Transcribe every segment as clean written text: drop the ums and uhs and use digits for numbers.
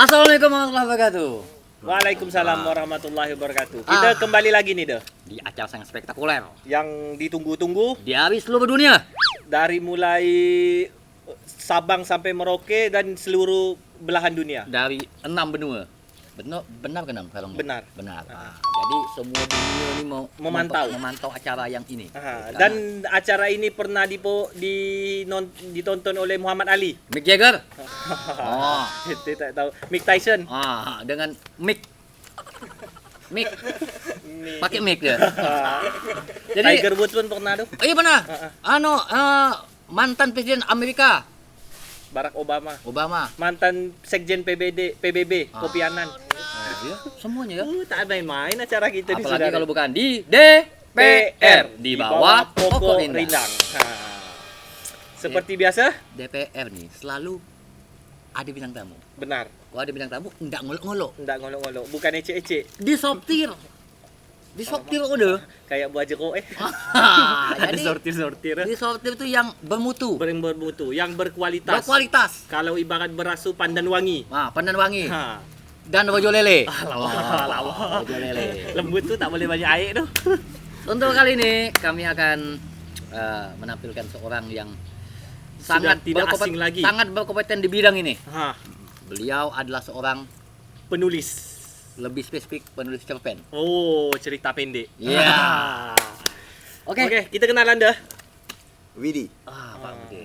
Assalamualaikum warahmatullahi wabarakatuh. Waalaikumsalam warahmatullahi wabarakatuh. Kita kembali lagi nih deh. Di acara sangat spektakuler Yang ditunggu-tunggu di hari seluruh dunia. dari mulai Sabang sampai Merauke dan seluruh belahan dunia. Dari 6 benua. Benar kan kalau Benar. Benar. Jadi semua dunia ini mau memantau acara yang ini. Dan acara ini pernah ditonton oleh Muhammad Ali. Mick Jagger. Oh. Kita tak tahu. Mike Tyson. Dengan mic. Pakai mic dia. Jadi Tiger Woods pun pernah tuh. iya benar. Mantan presiden Amerika Barack Obama. Obama. Mantan Sekjen PBB Kofi Annan. Iya, semuanya ya. Tak main-main acara kita di Apalagi saudara. kalau bukan di DPR di bawah pokok rindang. Seperti biasa, DPR nih selalu ada bintang tamu. benar. Kalau ada bintang tamu enggak ngolok-ngolok. Enggak ngolok-ngolok, bukan ecek-ecek. Disortir udah. Kayak buah jeruk Ada Jadi sortir-sortir. disortir itu yang bermutu, Bermutu, yang berkualitas. berkualitas. Kalau ibarat beras tu pandan wangi. Pandan wangi Ha. dan rojo lele. Lawak. Rojo lele. Lembut tu tak boleh banyak air tu. Untuk kali ini kami akan menampilkan seorang yang Sudah sangat tidak asing lagi. sangat berkompeten di bidang ini. Beliau adalah seorang, Penulis. lebih spesifik, penulis cerpen. Oh, cerita pendek. Iya. Oke, kita kenalan dah. Widi, Pak Budi.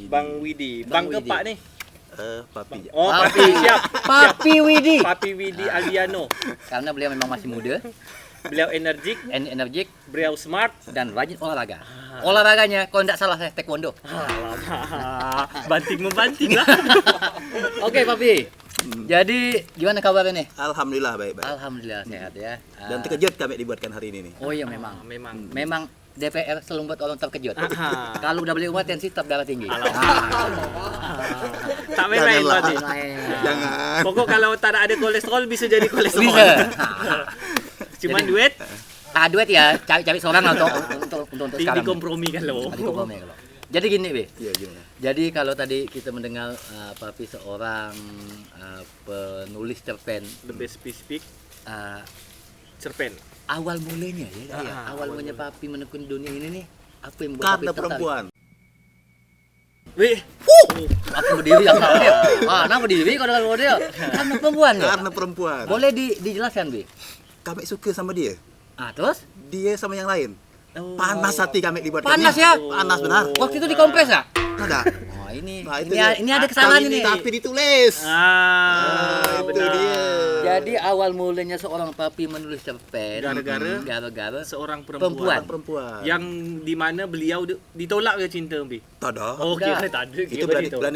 Bang Widi. Bang Bang ke Widi. Pak ni? papi. Oh, Papi. Papi. Siap. Papi Widi. Papi Widi Aldiano. Karena beliau memang masih muda, Beliau energik, energik beliau smart. dan rajin olahraga. Olahraganya kalau tidak salah saya taekwondo. Banting membanting lah. Oke, Papi. Jadi gimana kabarnya nih? Alhamdulillah baik-baik. Alhamdulillah sehat ya. Dan terkejut kami dibuatkan hari ini nih. Oh iya memang. Memang. DPR selalu membuat orang terkejut. Kalau udah beli umat tensi tetap darah tinggi. Tak main-main Janganlah. tadi. Jangan. Pokok kalau tak ada kolesterol bisa jadi kolesterol. Bisa. Cuman Jadi- duit Duit ya, cari seorang lah untuk tinggi sekarang. kompromi kan lo. Tadi kompromi kalau. Jadi gini, Be. Iya gimana? Jadi kalau tadi kita mendengar Papi seorang penulis cerpen, Lebih spesifik uh, cerpen. awal mulanya ya, awal mulanya Papi menekuni dunia ini nih, apa yang membuat Papi Karena tertarik? perempuan. Wih, Aku berdiri yang sama dia. Nah berdiri kalau dengan model. Karena perempuan ya. Karena perempuan. Boleh dijelaskan, Bi? Kami suka sama dia. Terus? Dia sama yang lain. Oh. Panas hati kami dibuatkan. Panas ya? Panas benar. Waktu itu dikompres ya? Ada. Oh, ini Nah, itu ini dia. ada kesalahan ini. Tapi ditulis. itu Itu dia. Jadi awal mulanya seorang Papi menulis cerpen Gara-gara seorang perempuan. Perempuan. Yang di mana beliau ditolak ke cinta Bi. Tak ada. Oh, Enggak. kira tak ada. Itu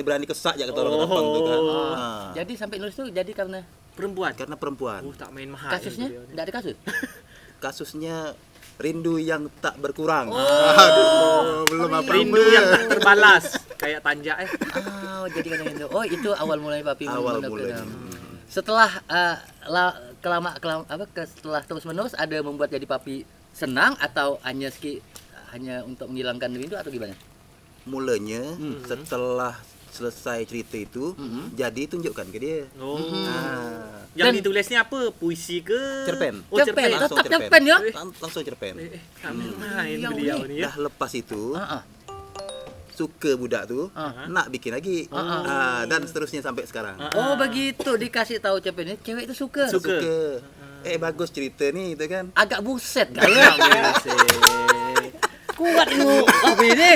berani kesak ya kata orang depan tu kan. Jadi sampai nulis itu jadi karena perempuan. Karena perempuan. Oh, tak main mahal. kasusnya beliau ni. enggak ada kasus. Kasusnya rindu yang tak berkurang. Oh. Aduh, belum apa-apa. Rindu yang tak terbalas. Kayak tanjak Jadi karena itu. Oh, itu awal mulanya Papi Awal menulis. mulanya. Setelah setelah terus-menerus ada membuat jadi Papi senang atau hanya untuk menghilangkan rindu atau gimana? Mulanya setelah selesai cerita itu jadi tunjukkan ke dia. Oh. Ah, Yang Dan- ditulisnya apa? Puisi ke? Cerpen. Oh, Cerpen. cerpen. Langsung Tetap cerpen ya? Langsung cerpen. Tak main Ya, beliau weh. ni ya. Dah lepas itu Ah. suka budak tu Ah. nak bikin lagi. Dan seterusnya sampai sekarang. Oh, begitu dikasih tahu cerpen ini cewek itu suka. Suka. Bagus cerita ni gitu kan. Agak buset kan ya? Kuat lu Papi ini.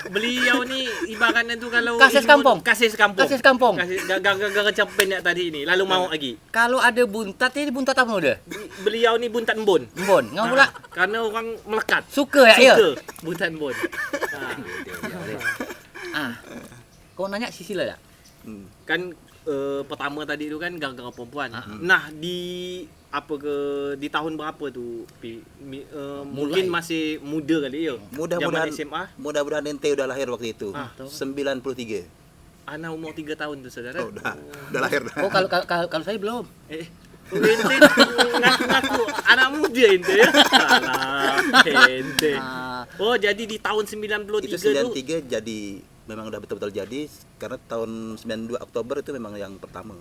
Beliau ni ibaratnya tu kalau Kasis kampung. Kasis kampung. Kasis kampung. Gara-gara cerpen yang tadi ni lalu mau lagi. Kalau ada buntat ini buntat apa udah? Beliau ni buntat embun. Embon, ngau pula. Karena orang melekat. Suka ya, ya? Suka buntat embun. Kau nanya Sisila tak? Kan pertama tadi tu kan gara-gara perempuan. Nah, di tahun berapa tu mungkin masih muda kali ya. Mudah-mudahan Zaman SMA. mudah-mudahan ente udah lahir waktu itu. 93. Ana umur 3 tahun tu saudara. Oh, udah lahir dah. Oh, kalau saya belum. Ente ngaku-ngaku anak muda ente ya. Alah, ente. Oh, jadi di tahun 93 Itu tu 93 jadi memang udah betul-betul jadi karena tahun 92 Oktober itu memang yang pertama.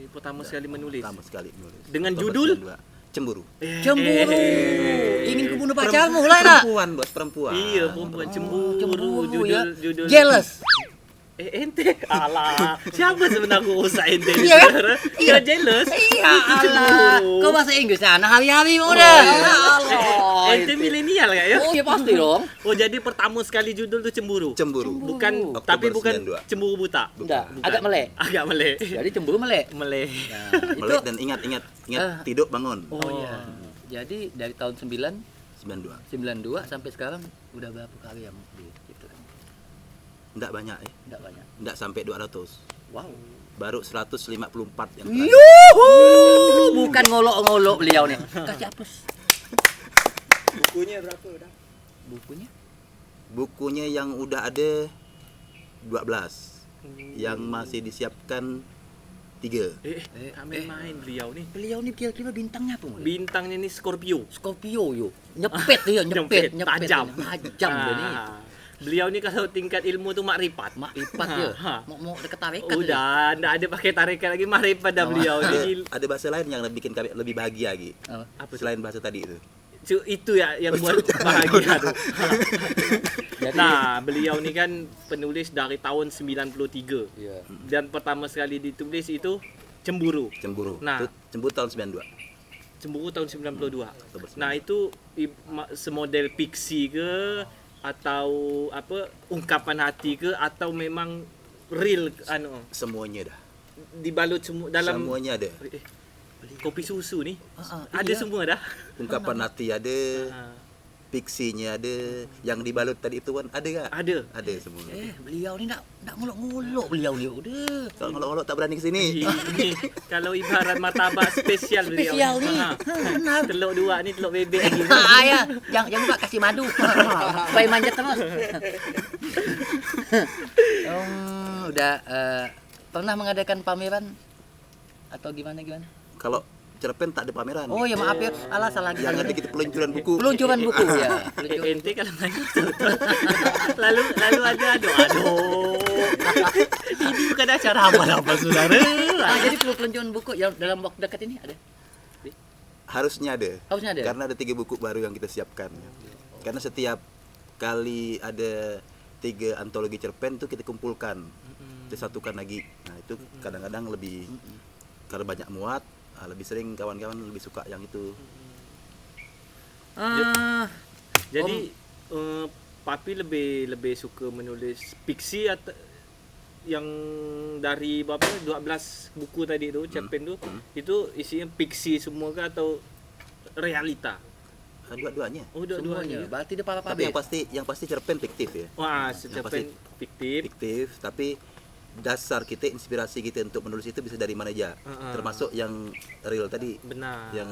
Pertama sekali menulis. Pertama sekali menulis. Dengan Oktober judul? 92. Cemburu. Cemburu. Ingin kubunuh pacarmu lah nak. Perempuan, bos, perempuan. Iya, perempuan cemburu. Cemburu ya. Judul. Jealous. Ente, alah, siapa sebenarnya usaha ente? Iya kan? Iya, jealous. Iya Itu Allah. cemburu. Kau bahasa Inggris anak hari-hari udah. Ya Allah. Ente milenial kayak ya? Oh ya pasti dong. Oh, jadi pertama sekali judul tuh cemburu. Cemburu. Bukan, Oktober tapi bukan 92. cemburu buta. Enggak, agak melek. Agak melek. Jadi cemburu melek. Melek. Nah, Melek itu. dan ingat Ah. tidur bangun. Oh iya. Jadi dari tahun 92. 92 sampai sekarang udah berapa kali yang gitu kan? Enggak banyak ya. Enggak banyak. Enggak sampai 200. Wow. Baru 154 yang terakhir. Yuhu, bukan ngolok-ngolok beliau nih. Kasih hapus. Bukunya berapa udah? Bukunya? Bukunya yang udah ada 12. Yang masih disiapkan 3. Main beliau nih. Beliau nih kira-kira bintangnya apa? Mulai? Bintangnya nih Scorpio. Scorpio yo. Nyepet dia, nyepet. Tajam. Tajam dia nih. Beliau nih kalau tingkat ilmu tuh makrifat. Makrifat dia. Ha. Mau deket tarekat. Udah, enggak ada pakai tarikan lagi makrifat dah beliau. Jadi Ada bahasa lain yang bikin kami lebih bahagia Gi. apa tuh? Selain bahasa tadi itu. Itu ya yang buat bahagia tuh. Nah, beliau nih kan penulis dari tahun 93. Iya. Dan pertama sekali ditulis itu Cemburu. Cemburu. Nah. Itu cemburu tahun 92. Cemburu tahun 92. Oktober 92. Nah, itu semodel fiksi ke atau apa ungkapan hati ke atau memang real Semuanya dah. dibalut semua dalam Semuanya ada. kopi susu nih. Ada iya. semua dah. Ungkapan hati ada, Ah, fiksinya ada, yang dibalut tadi itu kan ada gak? ada. Ada semua. Beliau ni nak ngolok-ngolok beliau ni udah. Kalau ngolok-ngolok tak berani ke sini. Ini kalau ibarat martabak spesial beliau. Spesial ni. Ha. Benar. Telur dua ni telur bebek lagi. Ya, jangan lupa kasih madu. Supaya manjat terus. Udah pernah mengadakan pameran atau gimana? Kalau cerpen tak ada pameran. Oh ya maaf ya, alah salah lagi. Yang ada kita peluncuran buku. Peluncuran buku ya. Peluncuran. Ente kalau nanya lalu ada aduh. Ini bukan acara apa saudara. Jadi peluncuran buku yang dalam waktu dekat ini ada? Harusnya ada. Harusnya ada. Karena ada 3 buku baru yang kita siapkan. Karena setiap kali ada 3 antologi cerpen itu kita kumpulkan, kita satukan lagi. Nah itu kadang-kadang lebih kalau banyak muat, lebih sering kawan-kawan lebih suka yang itu. Jadi Papi lebih suka menulis fiksi atau yang dari berapa 12 buku tadi tu cerpen tu itu isinya fiksi semua ke atau realita? Dua-duanya. Oh, Semuanya. dua-duanya. Berarti dia para Tapi pabrik. yang pasti cerpen fiktif ya. Wah, Yang cerpen fiktif. Fiktif, tapi dasar kita, inspirasi kita untuk menulis itu bisa dari mana aja. Termasuk yang real tadi, Benar. yang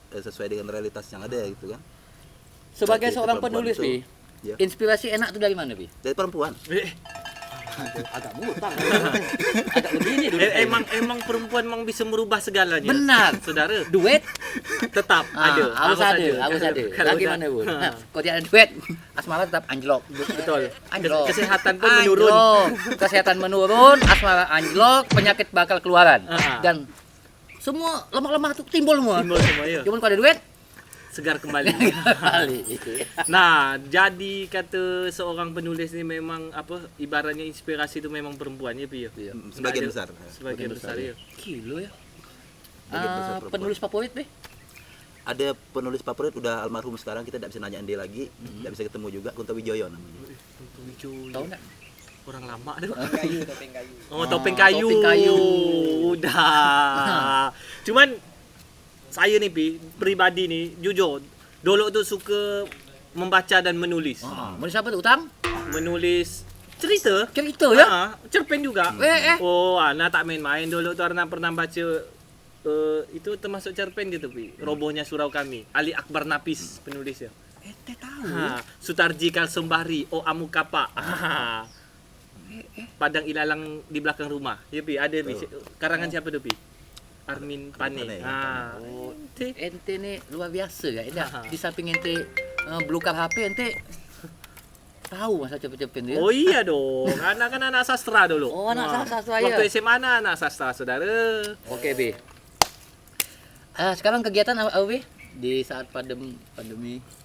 sesuai dengan realitas yang ada gitu kan. Sebagai Berarti seorang perempuan penulis, itu- Pi, Ya. inspirasi enak tuh dari mana, Pi? Dari perempuan. Agak mutang. Agak begini dulu. Emang perempuan memang bisa merubah segalanya. Benar. Saudara. Duet Tetap ada. harus ada. Kalau Lagi udah- mana pun. Ha. Nah, kalau tidak ada duet, asmara tetap anjlok. Betul. Anjlok. Kesehatan pun menurun. Kesehatan menurun, asmara anjlok, penyakit bakal keluaran. Ha. Dan semua lemak-lemak itu timbul semua. Timbul semua ya. Cuman kalau ada duet, Segar kembali. kali. Nah, jadi kata seorang penulis ni memang apa ibaratnya inspirasi itu memang perempuan ya, Pi ya. Iya. Sebagian Ada- besar. Sebagian besar ya. Kilo ya. Sebagian besar perempuan. Penulis favorit, Pi? Ada penulis favorit udah almarhum sekarang, kita tidak bisa nanyain dia lagi, tidak bisa ketemu juga, Kunto Wijoyo namanya. Tahu enggak? Orang lama tu. Topeng kayu. Oh, topeng kayu. Topeng kayu. Udah. Cuman saya nih, Pi, pribadi nih, jujur, dulu tu suka membaca dan menulis. Menulis apa tuh? Utang? Menulis cerita. Cerita ya? Cerpen juga. Oh, Ana tak main-main dulu tu Arna pernah baca itu termasuk cerpen gitu, Pi. Robohnya Surau Kami. Ali Akbar Napis penulisnya. Ente tahu. Sutarji Kalsembari, O Amukapa. Padang Ilalang di belakang rumah. Ya, Pi, ada Pi. Karangan siapa tu, Pi? Armin Pane. Pane. Oh, Ente. ente ni luar biasa kan? Ente Ha. di samping ente belukar HP, ente Tahu masa cepet-cepet dia? Oh iya dong, anak kan anak sastra dulu. Oh, anak sastra, Waktu ya. SMA anak sastra, saudara. Oke, Bi. Sekarang kegiatan apa, Bi? Di saat pandemi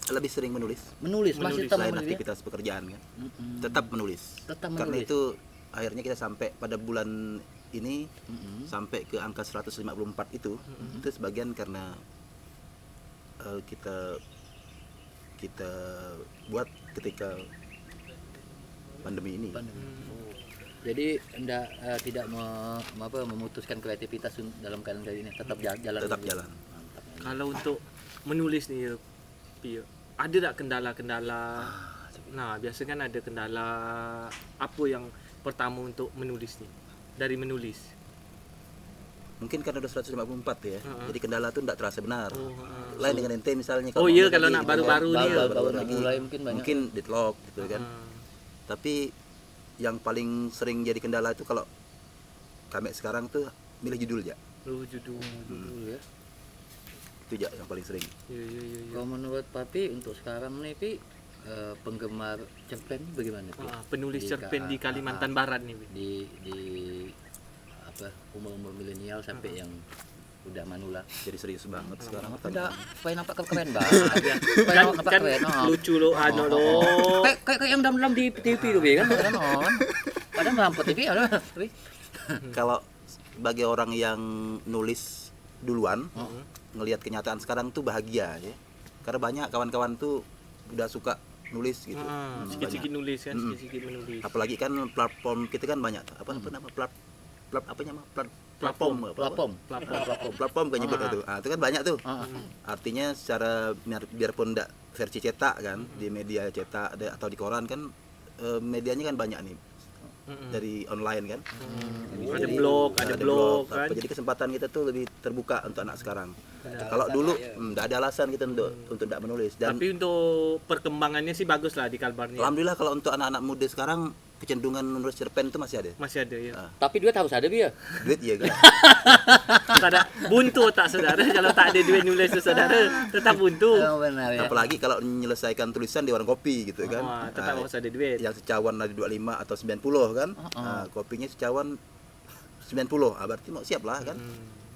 Lebih sering menulis menulis masih tetap selain menulis. Ya? aktivitas pekerjaan kan. Mm-mm. Tetap menulis. Tetap Karena menulis. itu akhirnya kita sampai pada bulan ini sampai ke angka 154 itu sebagian karena kita buat ketika pandemi ini. Jadi Anda tidak memutuskan kreativitas dalam keadaan kayak ini, tetap jalan. Tetap terus. jalan. Mantap. Kalau untuk menulis nih, Pi, ada tak kendala-kendala? Nah, biasanya kan ada kendala apa yang pertama untuk menulis nih? Dari menulis. Mungkin karena udah 154 ya. Jadi kendala tuh enggak terasa benar. Oh, Lain dengan ente misalnya Oh iya, mau kalau lagi nak gitu baru-baru kan, nih ya. baru-baru Baru lagi, mulai mungkin banyak. mungkin deadlock gitu kan. Tapi yang paling sering jadi kendala itu kalau kami sekarang tuh milih judul ya. Lu judul. Dulu ya. Itu ya yang paling sering. Iya. Kalau menurut Papi untuk sekarang nih Pi, penggemar cerpen ini bagaimana Pi? Penulis Di cerpen di Kalimantan Barat nih, Pi. Di apa umur-umur milenial sampai yang udah manula. Jadi serius banget sekarang. Tidak, supaya nampak keren banget. Supaya nampak Kan keren. lucu lo, anu lo. Kayak yang dalam di TV tuh Pi, kan on. Padahal melampau TV ada tapi Kalau bagi orang yang nulis duluan, ngelihat kenyataan sekarang tuh bahagia ya. Karena banyak kawan-kawan tuh udah suka nulis gitu. Sikit-sikit Banyak. nulis kan, sikit-sikit menulis. Apalagi kan platform kita kan banyak. Apa nama platform kayak nyebut itu. Itu kan banyak tuh. Artinya secara biarpun enggak versi cetak kan di media cetak atau di koran kan medianya kan banyak nih. Dari online kan. Ada blog, ada blog kan. Jadi kesempatan kita tuh lebih terbuka untuk anak sekarang. Kalau dulu enggak ada alasan kita untuk enggak menulis dan Tapi untuk perkembangannya sih bagus lah di Kalbar nih. alhamdulillah kalau untuk anak-anak muda sekarang kecenderungan menulis cerpen itu masih ada. Masih ada ya. tapi duit harus ada Pi ya. Duit iya kan. Tak ada buntu tak saudara, kalau tak ada duit nulis tu saudara tetap buntu. Oh, benar ya. Apalagi kalau menyelesaikan tulisan di warung kopi gitu kan. Wah, tetap harus ada duit. Yang secawan ada 25 atau 90 kan. Nah, kopinya secawan 90. Berarti mau siap lah kan.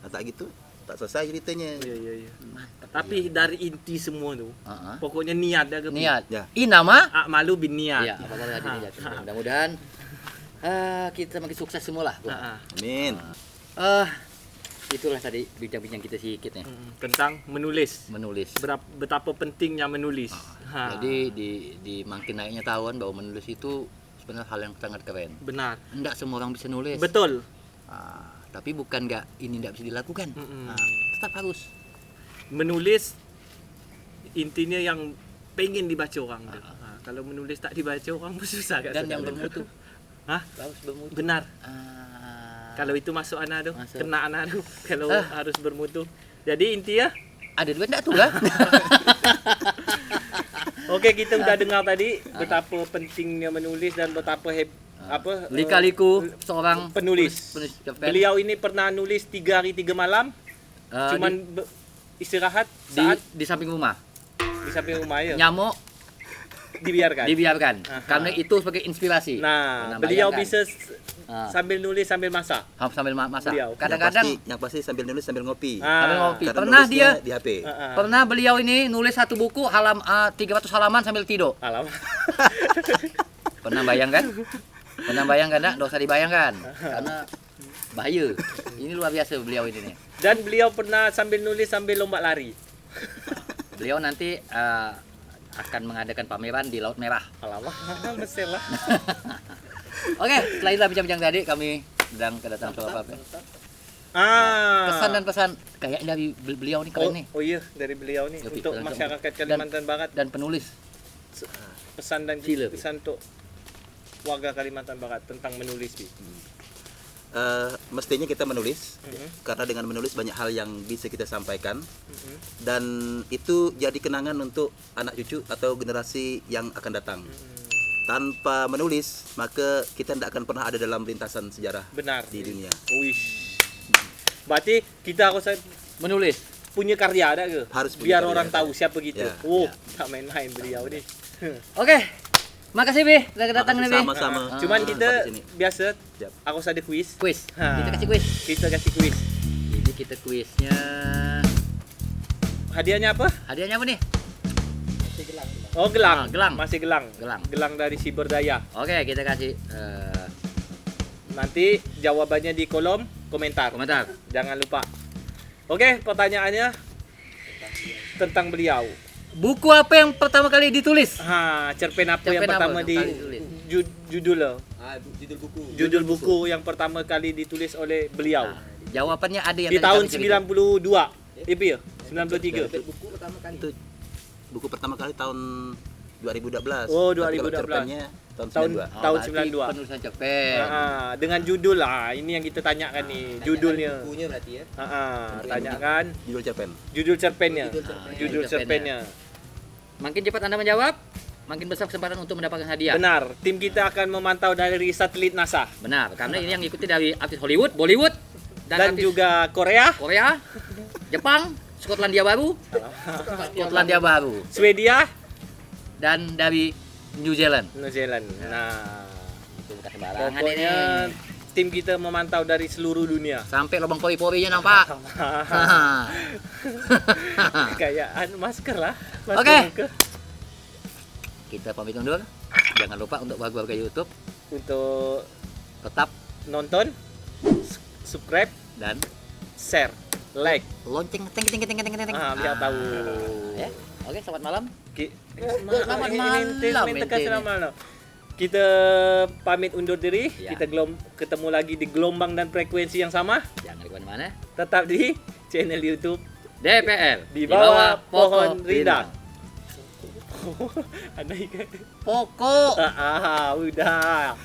Nah, tak gitu. Tak selesai ceritanya. Iya. Tapi dari inti semua tu, pokoknya niat dah ke. Niat. Ya. Nama? Malu bin niat. Iya, apa-apa tadi niat. Mudah-mudahan kita makin sukses semua lah. Amin. Itulah tadi bincang-bincang kita sedikit nih. Tentang menulis. Menulis. Betapa pentingnya menulis. Jadi di makin naiknya tahun bahwa menulis itu sebenarnya hal yang sangat keren. Benar. Enggak semua orang bisa nulis. Betul. Tapi bukan ini enggak bisa dilakukan. Tetap harus. Menulis intinya yang pengen dibaca orang. Kalau menulis tak dibaca orang susah kan. Dan yang bermutu. Hah? Harus bermutu. Benar. Kalau itu masuk anak tu, Masuk. kena anak tu. Kalau harus bermutu. Jadi intinya, Ada duit enggak tuh lah? oke, kita udah dengar tadi betapa pentingnya menulis dan betapa Lika-liku seorang penulis. cerpen. Beliau ini pernah nulis 3 hari 3 malam, cuman istirahat saat di samping rumah. di samping rumah ya. Nyamuk Dibiarkan. karena itu sebagai inspirasi. Nah, Pernah beliau bayangkan? bisa sambil nulis sambil masak. Sambil masak. Beliau. Kadang-kadang yang pasti sambil nulis sambil ngopi. sambil ngopi. Karena Pernah nulisnya dia di HP. pernah beliau ini nulis satu buku 300 halaman sambil tidur. Alamak. Pernah bayangkan? Pernah bayangkan enggak? Enggak usah dibayangkan. Karena bahaya. Ini luar biasa beliau ini nih. Dan beliau pernah sambil nulis sambil lomba lari. Beliau nanti akan mengadakan pameran di Laut Merah. Alamak, mesti lah. Oke, setelah itu bincang-bincang tadi kami sedang kedatangan seorang Papi. Pesan dan pesan kayak dari beliau nih keren nih. Oh iya, dari beliau nih Ya, untuk Pi, masyarakat Kalimantan Barat, Dan penulis. pesan dan Gila, Pi. pesan untuk warga Kalimantan Barat tentang menulis, Pi. Mestinya kita menulis karena dengan menulis banyak hal yang bisa kita sampaikan dan itu jadi kenangan untuk anak cucu atau generasi yang akan datang. Tanpa menulis maka kita tidak akan pernah ada dalam lintasan sejarah Benar. di dunia. Wish. Berarti kita harus Menulis. punya karya ada ke? Harus punya Biar karya, orang ada. tahu siapa kita. Ya, Oh, tak main-main beliau ni. Oke. Makasih Bi, udah kedatangan Bi. Sama-sama. Cuman Sampai kita sini. biasa Siap. aku ada kuis. Kuis. Ha. Kita kasih kuis. Kita kasih kuis. Jadi kita kuisnya Hadiahnya apa? hadiahnya apa nih? Si gelang. Oh, gelang. Ah, gelang. Masih gelang. Gelang. Gelang dari si berdaya. Oke, kita kasih Nanti jawabannya di kolom komentar. komentar. Jangan lupa. Oke, pertanyaannya tentang beliau. Buku apa yang pertama kali ditulis? Cerpen apa yang Cerpen apa pertama yang di kali ditulis? judul Judul buku. judul buku yang pertama kali ditulis oleh beliau Nah, jawabannya ada yang di tadi tahun kami cerita. 92. Ya? 93. Buku pertama kali. Itu buku pertama kali tahun 2012. Oh, Tapi kalau 2012. cerpennya tahun Tahun 92. Oh, tahun berarti 92. Penulisan cerpen. Dengan judul ini yang kita tanyakan nih, judulnya. Bukunya berarti ya. Tanyakan Judul cerpen. judul cerpennya. Judul cerpen. Judul cerpennya. Makin cepat Anda menjawab, makin besar kesempatan untuk mendapatkan hadiah. Benar, tim kita akan memantau dari satelit NASA Benar, karena ini yang ikuti dari artis Hollywood, Bollywood, dan artis juga Korea, Korea, Jepang, Skotlandia Baru, Skotlandia Baru, Swedia, dan dari New Zealand. New Zealand. Nah, Itu bukan sembarangan ini. pokoknya tim kita memantau dari seluruh dunia. Sampai lubang pori-porinya nampak. Kayak masker lah. Oke. Kita pamit undur. Jangan lupa untuk warga YouTube Untuk tetap nonton, subscribe, dan share, like. lonceng ting ting ting ting ting ting. Biar tahu. Ya. Oke, selamat malam. Selamat malam, malam. Kita pamit undur diri. Ya. Kita ketemu lagi di gelombang dan frekuensi yang sama. Jangan di mana-mana. Tetap di channel YouTube DPR Di Bawah Pohon Rindang. Ada ikan. Pokok. Udah.